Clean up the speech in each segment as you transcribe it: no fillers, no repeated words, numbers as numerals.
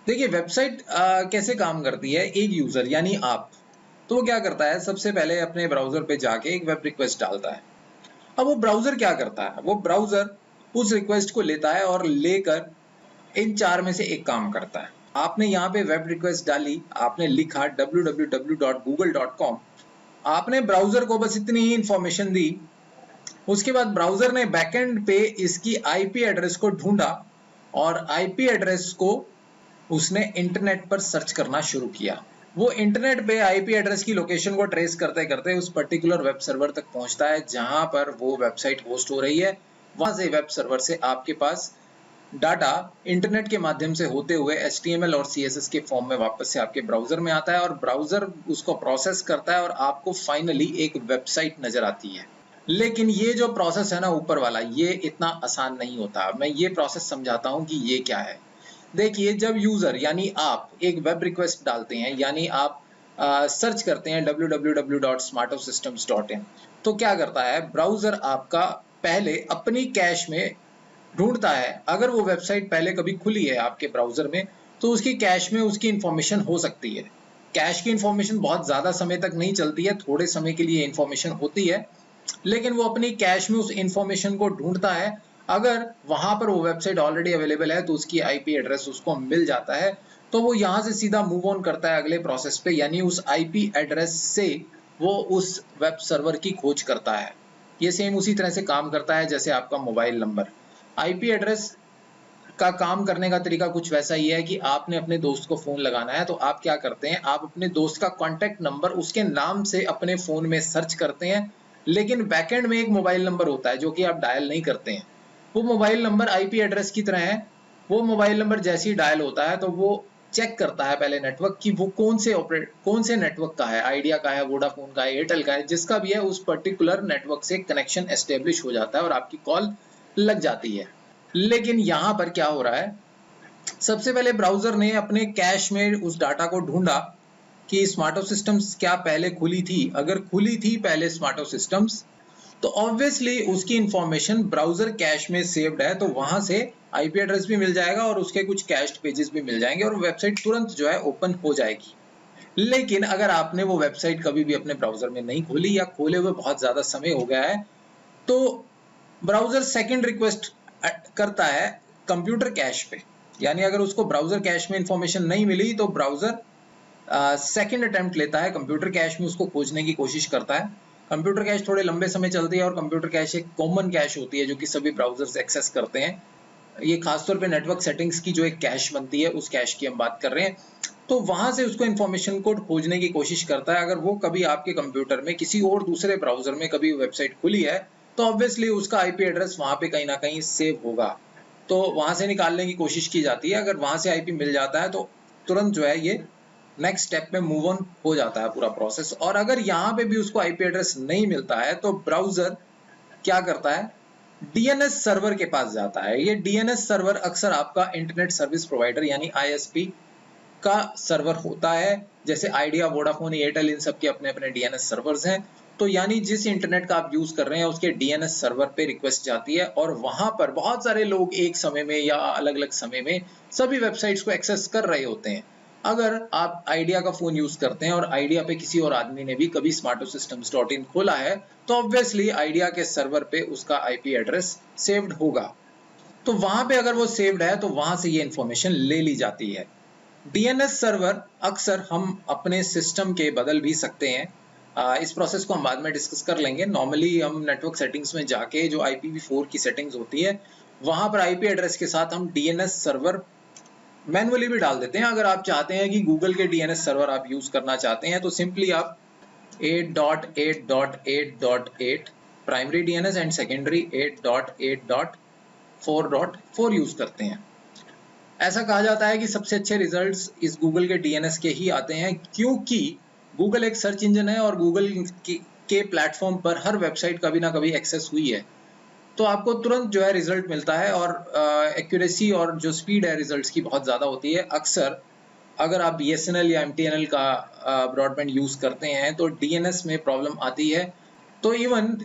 देखिए वेबसाइट कैसे काम करती है। एक यूजर यानी आप, तो वो क्या करता है, सबसे पहले अपने ब्राउजर पे जाके एक वेब रिक्वेस्ट डालता है। अब वो ब्राउजर क्या करता है, वो ब्राउजर उस रिक्वेस्ट को लेता है और लेकर इन चार में से एक काम करता है। आपने यहाँ पे वेब रिक्वेस्ट डाली, आपने लिखा www.google.com, आपने ब्राउजर को बस इतनी ही इंफॉर्मेशन दी। उसके बाद ब्राउजर ने बैकएंड पे इसकी आईपी एड्रेस को ढूंढा और आईपी एड्रेस को उसने इंटरनेट पर सर्च करना शुरू किया। वो इंटरनेट पे आईपी एड्रेस की लोकेशन को ट्रेस करते करते उस पर्टिकुलर वेब सर्वर तक पहुंचता है जहां पर वो वेबसाइट होस्ट हो रही है। वहां से वेब सर्वर से आपके पास डाटा इंटरनेट के माध्यम से होते हुए HTML और CSS के फॉर्म में वापस से आपके ब्राउजर में आता है और ब्राउजर उसको प्रोसेस करता है और आपको फाइनली एक वेबसाइट नजर आती है। लेकिन ये जो प्रोसेस है ना ऊपर वाला, ये इतना आसान नहीं होता। मैं ये प्रोसेस समझाता हूँ कि ये क्या है। देखिए, जब यूजर यानी आप एक वेब रिक्वेस्ट डालते हैं, यानी आप सर्च करते हैं www.smartosystems.in, तो क्या करता है ब्राउजर आपका पहले अपनी कैश में ढूंढता है। अगर वो वेबसाइट पहले कभी खुली है आपके ब्राउजर में तो उसकी कैश में उसकी इंफॉर्मेशन हो सकती है। कैश की इंफॉर्मेशन बहुत ज्यादा समय तक नहीं चलती है, थोड़े समय के लिए इंफॉर्मेशन होती है, लेकिन वो अपनी कैश में उस इंफॉर्मेशन को ढूंढता है। अगर वहां पर वो वेबसाइट ऑलरेडी अवेलेबल है तो उसकी आईपी एड्रेस उसको मिल जाता है, तो वो यहां से सीधा मूव ऑन करता है अगले प्रोसेस पे, यानी उस आईपी एड्रेस से वो उस वेब सर्वर की खोज करता है। ये सेम उसी तरह से काम करता है जैसे आपका मोबाइल नंबर। आईपी एड्रेस का काम करने का तरीका कुछ वैसा ही है कि आपने अपने दोस्त को फोन लगाना है तो आप क्या करते हैं, आप अपने दोस्त का कॉन्टेक्ट नंबर उसके नाम से अपने फोन में सर्च करते हैं, लेकिन बैकएंड में एक मोबाइल नंबर होता है जो कि आप डायल नहीं करते हैं। वो मोबाइल नंबर आईपी एड्रेस की तरह है। वो मोबाइल नंबर जैसे ही डायल होता है तो वो चेक करता है पहले नेटवर्क की वो कौन से नेटवर्क का है, आइडिया का है, वोडाफोन का है, एयरटेल का है, जिसका भी है उस पर्टिकुलर नेटवर्क से कनेक्शन एस्टेब्लिश हो जाता है और आपकी कॉल लग जाती है। लेकिन यहां पर क्या हो रहा है, सबसे पहले ब्राउजर ने अपने कैश में उस डाटा को ढूंढा कि स्मार्टो सिस्टम्स क्या पहले खुली थी। अगर खुली थी पहले स्मार्टो सिस्टम्स तो ऑब्वियसली उसकी इंफॉर्मेशन ब्राउजर कैश में सेव्ड है, तो वहां से आईपी एड्रेस भी मिल जाएगा और उसके कुछ कैश्ड पेजेस भी मिल जाएंगे और वेबसाइट तुरंत जो है ओपन हो जाएगी। लेकिन अगर आपने वो वेबसाइट कभी भी अपने ब्राउजर में नहीं खोली या खोले हुए बहुत ज्यादा समय हो गया है तो ब्राउजर सेकंड रिक्वेस्ट करता है कंप्यूटर कैश पे। यानी अगर उसको ब्राउजर कैश में इंफॉर्मेशन नहीं मिली तो ब्राउजर सेकंड अटेम्प्ट लेता है, कंप्यूटर कैश में उसको खोजने की कोशिश करता है। कंप्यूटर कैश थोड़े लंबे समय चलती है और कंप्यूटर कैश एक कॉमन कैश होती है जो कि सभी ब्राउजर्स एक्सेस करते हैं। ये खासतौर पे नेटवर्क सेटिंग्स की जो एक कैश बनती है उस कैश की हम बात कर रहे हैं। तो वहां से उसको इंफॉर्मेशन को खोजने की कोशिश करता है। अगर वो कभी आपके कंप्यूटर में किसी और दूसरे ब्राउजर में कभी वेबसाइट खुली है तो ऑब्वियसली उसका आईपी एड्रेस वहां पे कहीं ना कहीं सेव होगा, तो वहां से निकालने की कोशिश की जाती है। अगर वहां से आईपी मिल जाता है तो तुरंत जो है ये नेक्स्ट स्टेप में मूव ऑन हो जाता है पूरा प्रोसेस। और अगर यहाँ पे भी उसको आईपी एड्रेस नहीं मिलता है तो ब्राउजर क्या करता है, डीएनएस सर्वर के पास जाता है। ये डीएनएस सर्वर अक्सर आपका इंटरनेट सर्विस प्रोवाइडर यानी आईएसपी का सर्वर होता है। जैसे आइडिया, वोडाफोन, एयरटेल, इन सब के अपने अपने डीएनएस सर्वर्स हैं। तो यानी जिस इंटरनेट का आप यूज कर रहे हैं उसके डीएनएस सर्वर पे रिक्वेस्ट जाती है और वहां पर बहुत सारे लोग एक समय में या अलग अलग समय में सभी वेबसाइट्स को एक्सेस कर रहे होते हैं। अगर आप आइडिया का फोन यूज करते हैं और आइडिया पे किसी और आदमी ने भी कभी smartosystems.in खोला है तो ऑब्वियसली आइडिया के सर्वर पे उसका आईपी एड्रेस सेव्ड होगा। तो वहां पे अगर वो सेव्ड है तो वहां से ये इंफॉर्मेशन ले ली जाती है। डीएनएस सर्वर अक्सर हम अपने सिस्टम के बदल भी सकते हैं। इस प्रोसेस को हम बाद में डिस्कस कर लेंगे। नॉर्मली हम नेटवर्क सेटिंग्स में जाके जो IPv4 की सेटिंग्स होती है वहां पर आईपी एड्रेस के साथ हम डीएनएस सर्वर मैनुअली भी डाल देते हैं। अगर आप चाहते हैं कि गूगल के डीएनएस सर्वर आप यूज करना चाहते हैं तो सिंपली आप 8.8.8.8 primary DNS and secondary 8.8.4.4 use करते हैं। ऐसा कहा जाता है कि सबसे अच्छे रिजल्ट्स इस गूगल के डीएनएस के ही आते हैं क्योंकि गूगल एक सर्च इंजन है और गूगल के प्लेटफॉर्म पर हर वेबसाइट कभी ना कभी एक्सेस हुई है, तो आपको तुरंत जो है रिजल्ट मिलता है और एक्यूरेसी और जो स्पीड है रिजल्ट्स की बहुत ज़्यादा होती है। अक्सर अगर आप BSNL या MTNL का ब्रॉडबैंड यूज़ करते हैं तो डीएनएस में प्रॉब्लम आती है। तो इवन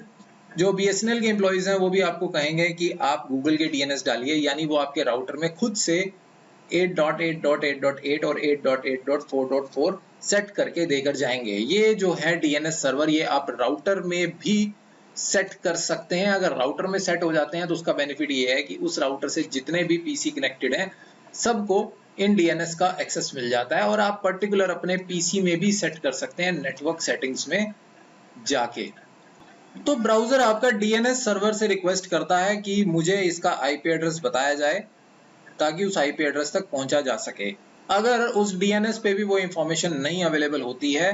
जो BSNL के एम्प्लॉयज़ हैं वो भी आपको कहेंगे कि आप गूगल के डीएनएस डालिए, यानी वो आपके राउटर में खुद से 8.8.8.8 और 8.8.4.4 सेट करके देकर जाएंगे। ये जो है डीएनएस सर्वर, ये आप राउटर में भी सेट कर सकते हैं। अगर राउटर में सेट हो जाते हैं तो उसका बेनिफिट ये है कि उस राउटर से जितने भी पीसी कनेक्टेड हैं सबको इन डीएनएस का एक्सेस मिल जाता है, और आप पर्टिकुलर अपने पीसी में भी सेट कर सकते हैं नेटवर्क सेटिंग्स में जाके। तो ब्राउजर आपका डीएनएस सर्वर से रिक्वेस्ट करता है कि मुझे इसका आईपी एड्रेस बताया जाए ताकि उस आईपी एड्रेस तक पहुंचा जा सके। अगर उस डीएनएस पे भी वो इंफॉर्मेशन नहीं अवेलेबल होती है,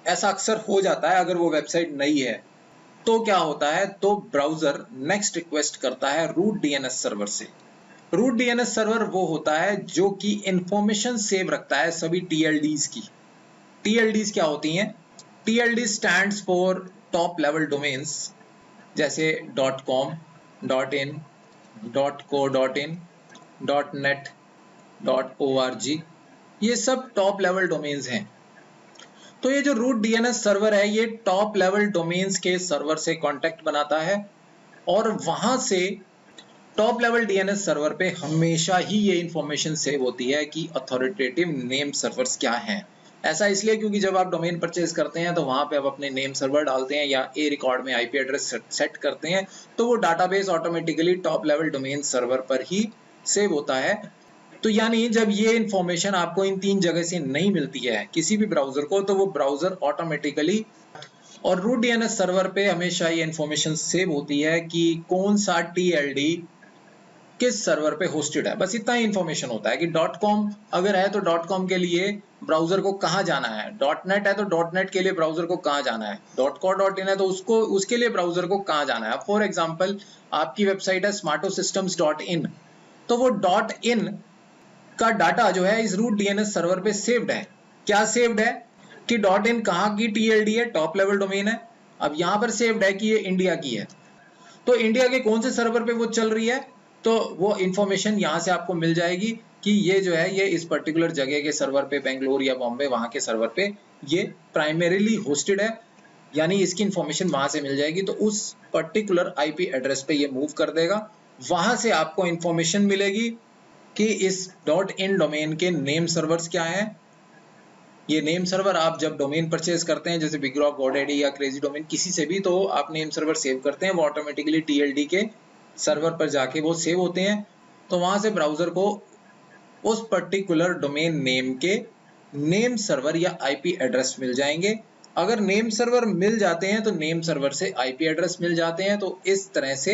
ऐसा अक्सर हो जाता है अगर वो वेबसाइट नई है, तो क्या होता है, तो ब्राउजर नेक्स्ट रिक्वेस्ट करता है रूट डीएनएस सर्वर से। रूट डीएनएस सर्वर वो होता है जो कि इंफॉर्मेशन सेव रखता है सभी टीएलडीज की। टीएलडीज क्या होती हैं? TLD stands for top level domains, जैसे .com, .in, .co.in, .net, .org, ये सब टॉप लेवल डोमेन्स हैं। तो ये जो रूट डीएनएस सर्वर है, ये टॉप लेवल डोमेन्स के सर्वर से कांटेक्ट बनाता है, और वहां से टॉप लेवल डीएनएस सर्वर पे हमेशा ही ये इंफॉर्मेशन सेव होती है कि अथॉरिटेटिव नेम सर्वर्स क्या हैं। ऐसा इसलिए क्योंकि जब आप डोमेन परचेज करते हैं तो वहां पे आप अपने नेम सर्वर डालते हैं या ए रिकॉर्ड में आईपी एड्रेस सेट करते हैं, तो वो database automatically top level domain server पर ही सेव होता है। तो यानी जब ये इंफॉर्मेशन आपको इन 3 जगह से नहीं मिलती है किसी भी ब्राउजर को, तो वो ब्राउजर ऑटोमेटिकली, और रूट डीएनएस सर्वर पे हमेशा ये इंफॉर्मेशन सेव होती है कि कौन सा टीएलडी किस सर्वर पे होस्टेड है। बस इतना ही इंफॉर्मेशन होता है कि .com अगर है तो .com के लिए ब्राउजर को कहाँ जाना है, .net है तो .net के लिए ब्राउजर को कहाँ जाना है, .co.in है तो उसके लिए ब्राउजर को कहाँ जाना है। फॉर एग्जांपल आपकी वेबसाइट है smartosystems.in, तो वो .in का डाटा जो है इस रूट डीएनएस सर्वर पे सेव्ड है। क्या सेव्ड है कि .in कहाँ की टीएलडी है, टॉप लेवल डोमेन है। अब यहाँ पर सेव्ड है कि ये इंडिया की है, तो इंडिया के कौन से सर्वर पे वो चल रही है, तो वो इंफॉर्मेशन यहाँ से आपको मिल जाएगी कि ये जो है ये इस पर्टिकुलर जगह के सर्वर पे, बेंगलोर या बॉम्बे, वहां के सर्वर पे ये प्राइमरीली होस्टेड है, यानी इसकी इंफॉर्मेशन वहां से मिल जाएगी। तो उस पर्टिकुलर आईपी एड्रेस पे ये मूव कर देगा, वहां से आपको इंफॉर्मेशन मिलेगी कि इस .in डोमेन के नेम सर्वर्स क्या है। ये नेम सर्वर आप जब डोमेन परचेज करते हैं, जैसे बिगरॉक, गोडैडी या क्रेजी डोमेन, किसी से भी, तो आप नेम सर्वर सेव करते हैं, वो ऑटोमेटिकली टीएलडी के सर्वर पर जाके वो सेव होते हैं। तो वहां से ब्राउजर को उस पर्टिकुलर डोमेन नेम के नेम सर्वर या आईपी एड्रेस मिल जाएंगे। अगर नेम सर्वर मिल जाते हैं तो नेम सर्वर से आईपी एड्रेस मिल जाते हैं। तो इस तरह से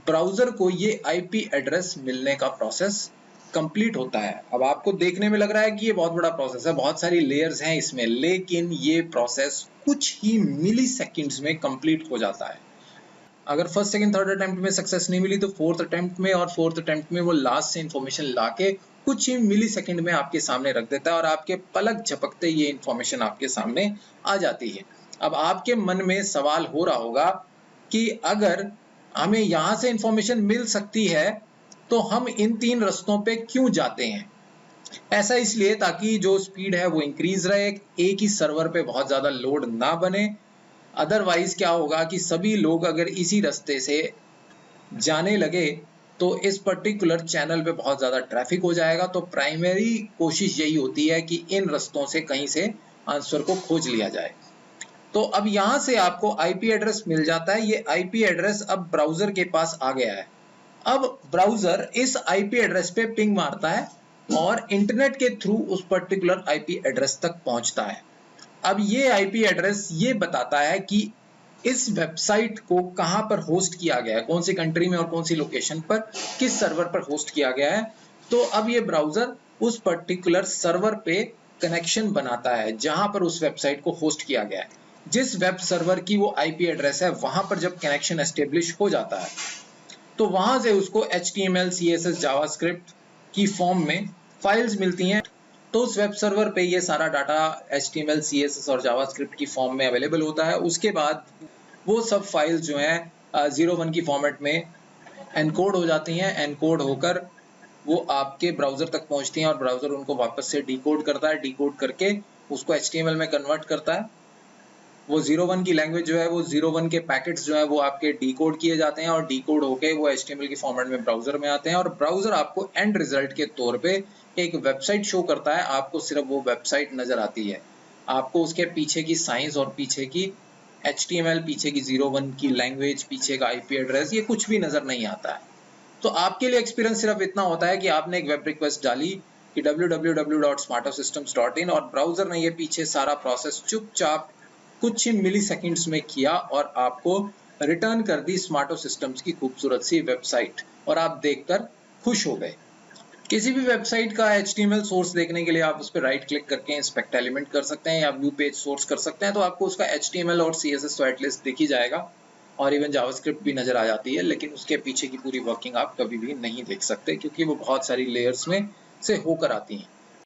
ब्राउजर को ये आईपी एड्रेस मिलने का प्रोसेस कंप्लीट होता है। अब आपको देखने में लग रहा है कि ये बहुत बड़ा प्रोसेस है, बहुत सारी लेयर्स हैं इसमें, लेकिन ये प्रोसेस कुछ ही मिली सेकेंड्स में कंप्लीट हो जाता है। अगर फर्स्ट, सेकंड, थर्ड अटेम्प्ट में सक्सेस नहीं मिली तो फोर्थ अटेम्प्ट में, और फोर्थ अटेम्प्ट में वो लास्ट से इंफॉर्मेशन लाके कुछ ही मिली सेकेंड में आपके सामने रख देता है, और आपके पलक झपकते ये इंफॉर्मेशन आपके सामने आ जाती है। अब आपके मन में सवाल हो रहा होगा कि अगर हमें यहाँ से इंफॉर्मेशन मिल सकती है तो हम इन 3 रास्तों पे क्यों जाते हैं। ऐसा इसलिए ताकि जो स्पीड है वो इंक्रीज रहे, एक ही सर्वर पे बहुत ज्यादा लोड ना बने। अदरवाइज क्या होगा कि सभी लोग अगर इसी रास्ते से जाने लगे तो इस पर्टिकुलर चैनल पे बहुत ज़्यादा ट्रैफिक हो जाएगा। तो प्राइमरी कोशिश यही होती है कि इन रास्तों से कहीं से आंसर को खोज लिया जाए। तो अब यहाँ से आपको आईपी एड्रेस मिल जाता है। ये आईपी एड्रेस अब ब्राउजर के पास आ गया है। अब ब्राउजर इस आईपी एड्रेस पे पिंग मारता है और इंटरनेट के थ्रू उस पर्टिकुलर आईपी एड्रेस तक पहुंचता है। अब ये आईपी एड्रेस ये बताता है कि इस वेबसाइट को कहां पर होस्ट किया गया है, कौन सी कंट्री में और कौन सी लोकेशन पर, किस सर्वर पर होस्ट किया गया है। तो अब ये ब्राउजर उस पर्टिकुलर सर्वर पे कनेक्शन बनाता है जहां पर उस वेबसाइट को होस्ट किया गया है। जिस वेब सर्वर की वो आईपी एड्रेस है वहां पर जब कनेक्शन एस्टेब्लिश हो जाता है तो वहां से उसको HTML, CSS, जावास्क्रिप्ट की फॉर्म में फाइल्स मिलती हैं। तो उस वेब सर्वर पे ये सारा डाटा HTML, CSS और जावास्क्रिप्ट की फॉर्म में अवेलेबल होता है। उसके बाद वो सब फाइल्स जो हैं 01 की फॉर्मेट में एनकोड हो जाती हैं। एनकोड होकर वो आपके ब्राउजर तक पहुंचती हैं और ब्राउजर उनको वापस से डिकोड करता है। डिकोड करके उसको HTML में कन्वर्ट करता है। वो 01 की लैंग्वेज जो है, वो 01 के पैकेट्स जो है वो आपके डिकोड किए जाते हैं और डिकोड होके वो HTML की फॉर्मेट में ब्राउजर में आते हैं और ब्राउजर आपको एंड रिजल्ट के तौर पे एक वेबसाइट शो करता है, आपको सिर्फ वो वेबसाइट नजर आती है, आपको उसके पीछे की साइंस और पीछे की HTML, पीछे की 01 की लैंग्वेज, पीछे का IP एड्रेस, ये कुछ भी नजर नहीं आता है। तो आपके लिए एक्सपीरियंस सिर्फ इतना होता है कि आपने एक वेब रिक्वेस्ट डाली कि www.smartosystems.in और ब्राउजर ने ये पीछे सारा प्रोसेस चुपचाप कुछ ही मिली सेकेंड्स में किया और आपको रिटर्न कर दी स्मार्टो सिस्टम्स की खूबसूरत सी वेबसाइट, और आप देखकर खुश हो गए। किसी भी वेबसाइट का HTML सोर्स देखने के लिए आप उस पर राइट क्लिक करके इंस्पेक्ट एलिमेंट कर सकते हैं या व्यू पेज सोर्स कर सकते हैं, तो आपको उसका HTML और CSS तो एटलीस्ट दिख ही जाएगा और इवन जावास्क्रिप्ट भी नजर आ जाती है, लेकिन उसके पीछे की पूरी वर्किंग आप कभी भी नहीं देख सकते क्योंकि वो बहुत सारी लेयर्स में से होकर आती हैं।